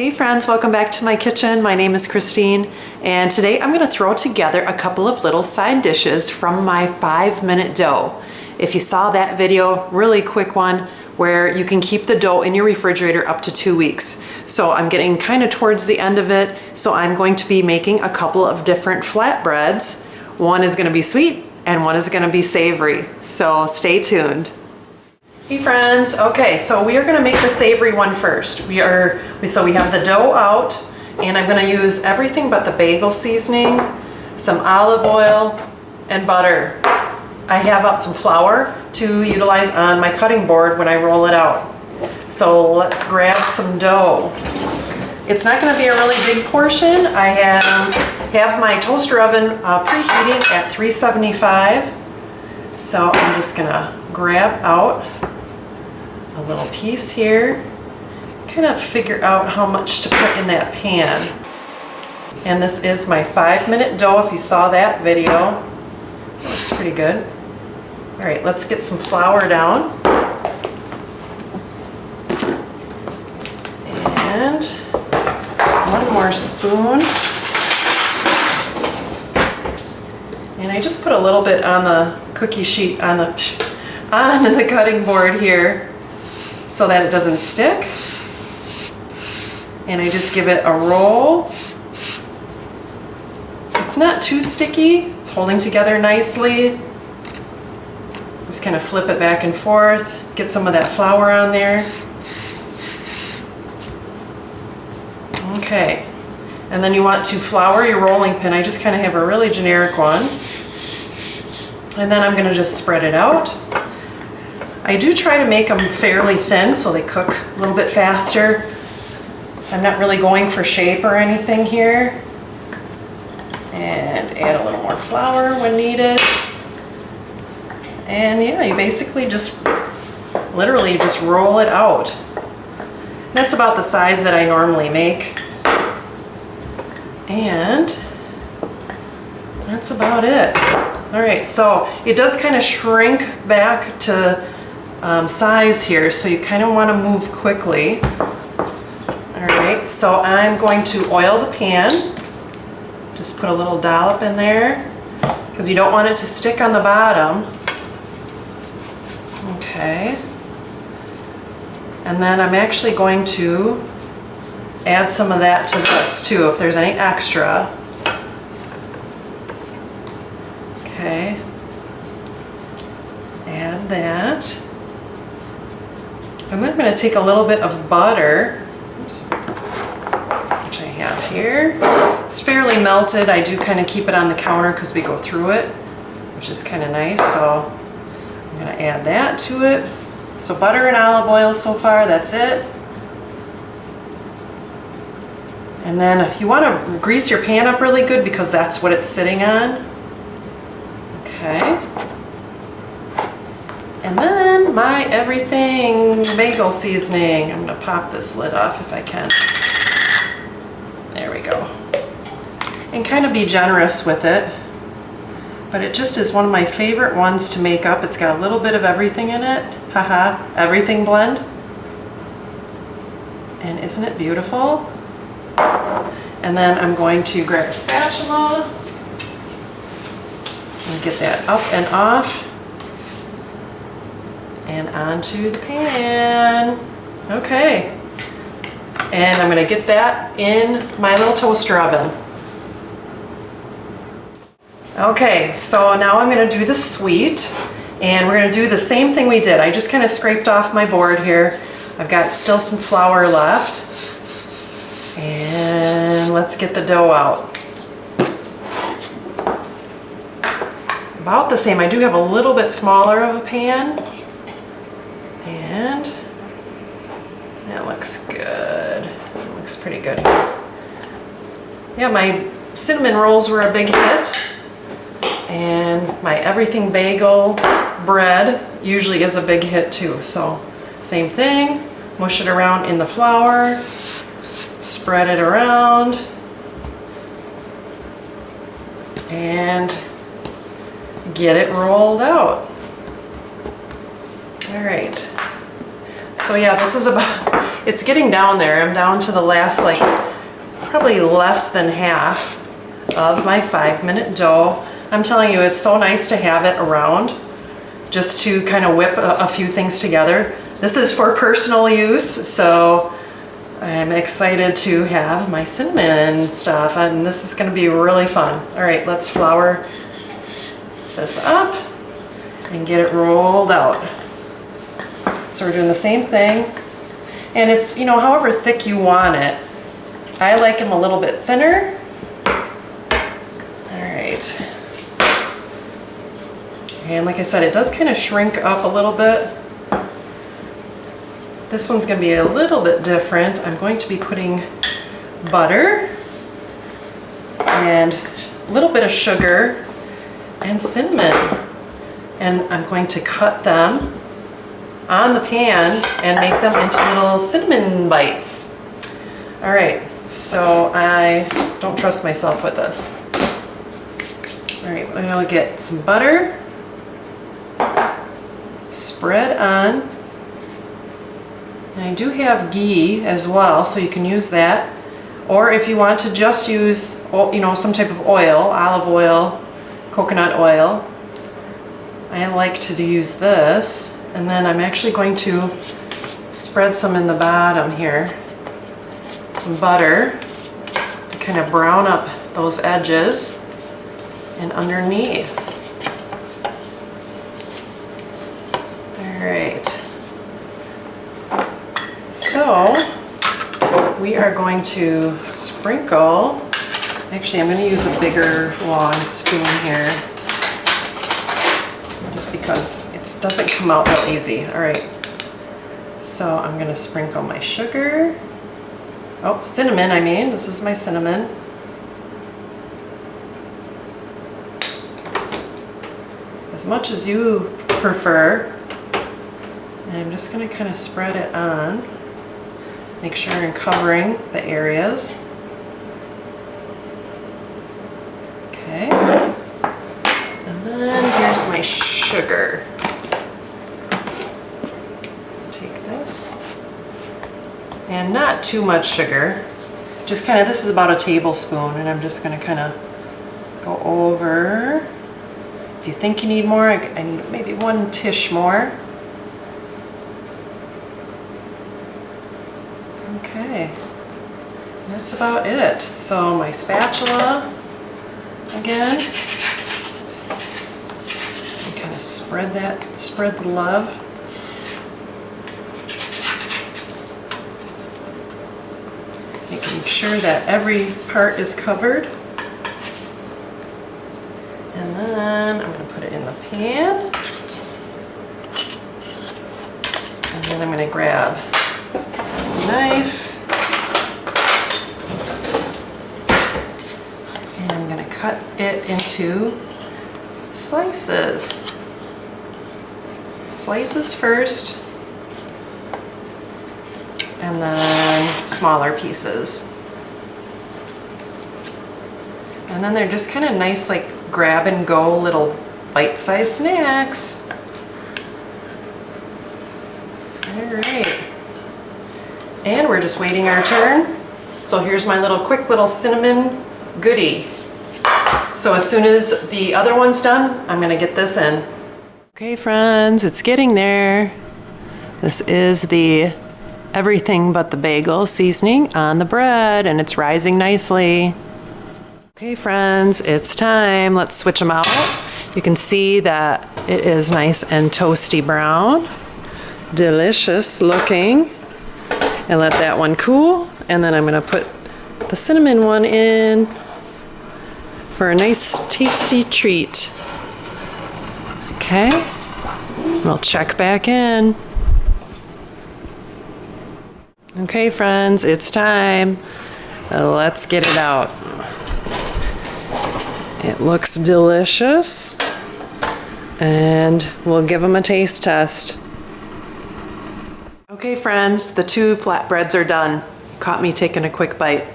Hey friends, welcome back to my kitchen. My name is Christine, and today I'm going to throw together a couple of little side dishes from my 5-minute dough. If you saw that video, really quick one, where you can keep the dough in your refrigerator up to 2 weeks. So I'm getting kind of towards the end of it, so I'm going to be making a couple of different flatbreads. One is going to be sweet and one is going to be savory, so stay tuned. Hey friends, okay, so we are going to make the savory one first. So we have the dough out, and I'm going to use everything but the bagel seasoning, some olive oil, and butter. I have out some flour to utilize on my cutting board when I roll it out. So let's grab some dough. It's not going to be a really big portion. I have my toaster oven preheating at 375. So I'm just going to grab out a little piece here, kind of figure out how much to put in that pan. And this is my 5-minute dough, if you saw that video. It looks pretty good. All right, let's get some flour down. And one more spoon. And I just put a little bit on the cookie sheet, on the cutting board here, so that it doesn't stick. And I just give it a roll. It's not too sticky, it's holding together nicely. Just kind of flip it back and forth, get some of that flour on there. Okay, and then you want to flour your rolling pin. I just kind of have a really generic one. And then I'm gonna just spread it out. I do try to make them fairly thin so they cook a little bit faster. I'm not really going for shape or anything here. And add a little more flour when needed. And yeah, you basically just literally just roll it out. That's about the size that I normally make. And that's about it. All right, so it does kind of shrink back to size here, so you kind of want to move quickly. All right, so I'm going to oil the pan. Just put a little dollop in there because you don't want it to stick on the bottom. Okay. And then I'm actually going to add some of that to this too, if there's any extra. Okay. Add that. And then I'm going to take a little bit of butter, oops, which I have here. It's fairly melted. I do kind of keep it on the counter because we go through it, which is kind of nice. So I'm going to add that to it. So butter and olive oil so far, that's it. And then you want to grease your pan up really good because that's what it's sitting on. Okay. And then my everything bagel seasoning. I'm going to pop this lid off if I can. There we go. And kind of be generous with it. But it just is one of my favorite ones to make up. It's got a little bit of everything in it. Haha, everything blend. And isn't it beautiful? And then I'm going to grab a spatula and get that up and off and onto the pan. Okay. And I'm going to get that in my little toaster oven. Okay, so now I'm going to do the sweet, and we're going to do the same thing we did. I just kind of scraped off my board here. I've got still some flour left. And let's get the dough out. About the same. I do have a little bit smaller of a pan. And that looks good. It looks pretty good. Yeah, my cinnamon rolls were a big hit. And my everything bagel bread usually is a big hit too. So same thing, mush it around in the flour, spread it around, and get it rolled out. All right. So yeah, this is about, it's getting down there. I'm down to the last, like, probably less than half of my 5-minute dough. I'm telling you, it's so nice to have it around just to kind of whip a few things together. This is for personal use, so I'm excited to have my cinnamon stuff, and this is gonna be really fun. All right, let's flour this up and get it rolled out. So we're doing the same thing. And it's, you know, however thick you want it. I like them a little bit thinner. All right. And like I said, it does kind of shrink up a little bit. This one's gonna be a little bit different. I'm going to be putting butter and a little bit of sugar and cinnamon. And I'm going to cut them on the pan and make them into little cinnamon bites. All right, so I don't trust myself with this. All right, I'm gonna get some butter, spread on, and I do have ghee as well, so you can use that. Or if you want to just use, you know, some type of oil, olive oil, coconut oil, I like to use this. And then I'm actually going to spread some in the bottom here, some butter to kind of brown up those edges and underneath. All right. So we are going to sprinkle, actually I'm going to use a bigger long spoon here, just because it doesn't come out real easy. All right, so I'm gonna sprinkle my sugar. Oh, cinnamon, I mean, this is my cinnamon. As much as you prefer. And I'm just gonna kind of spread it on. Make sure I'm covering the areas. Okay. And then here's my sugar. Take this. And not too much sugar. Just kind of, this is about a tablespoon, and I'm just going to kind of go over. If you think you need more, I need maybe 1 tish more. Okay. And that's about it. So my spatula again. Kind of spread the love. Making sure that every part is covered. And then I'm going to put it in the pan. And then I'm going to grab a knife. And I'm going to cut it into slices. Slices first, and then smaller pieces. And then they're just kind of nice, like grab and go little bite-sized snacks. All right. And we're just waiting our turn. So here's my quick little cinnamon goodie. So as soon as the other one's done, I'm gonna get this in. Okay friends, it's getting there. This is the everything but the bagel seasoning on the bread, and it's rising nicely. Okay friends, it's time. Let's switch them out. You can see that it is nice and toasty brown. Delicious looking. And let that one cool. And then I'm gonna put the cinnamon one in for a nice tasty treat. Okay, we'll check back in. Okay friends, it's time. Let's get it out. It looks delicious, and we'll give them a taste test. Okay friends, the 2 flatbreads are done. Caught me taking a quick bite.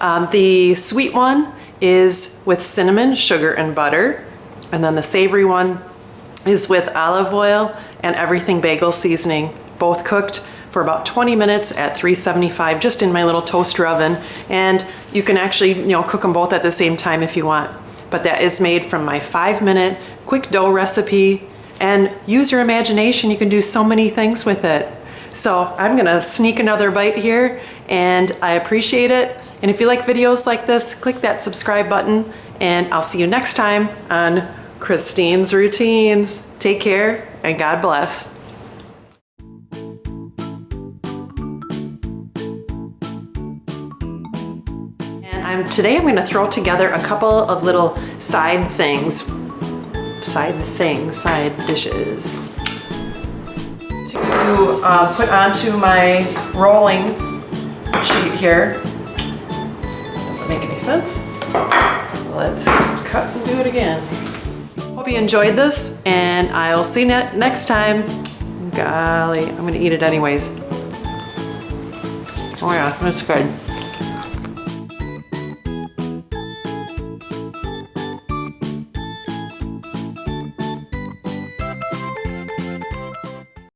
The sweet one is with cinnamon, sugar, and butter, and then the savory one is with olive oil and everything bagel seasoning, both cooked for about 20 minutes at 375 just in my little toaster oven. And you can actually, cook them both at the same time if you want. But that is made from my 5-minute quick dough recipe. And use your imagination, you can do so many things with it. So I'm gonna sneak another bite here, and I appreciate it. And if you like videos like this, click that subscribe button, and I'll see you next time on Christine's Routines. Take care, and God bless. Today I'm gonna throw together a couple of little side dishes to put onto my rolling sheet here. Doesn't make any sense. Let's cut and do it again. Hope you enjoyed this, and I'll see you next time. Golly, I'm gonna eat it anyways. Oh yeah, that's good.